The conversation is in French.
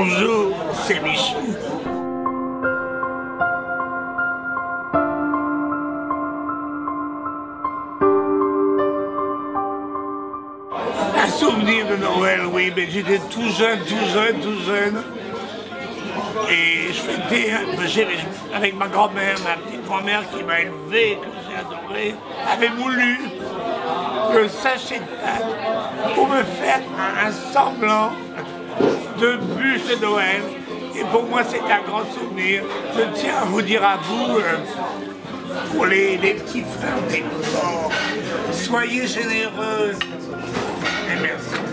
Bonjour, c'est Michou. Un souvenir de Noël, oui, mais j'étais tout jeune. Et je fêtais avec ma grand-mère, ma petite grand-mère qui m'a élevé, que j'ai adoré, avait moulu le sachet de pâte pour me faire un semblant de bûche de Noël. Et pour moi, c'est un grand souvenir. Je tiens à vous dire à vous, pour les petits frères des morts, soyez généreux et merci.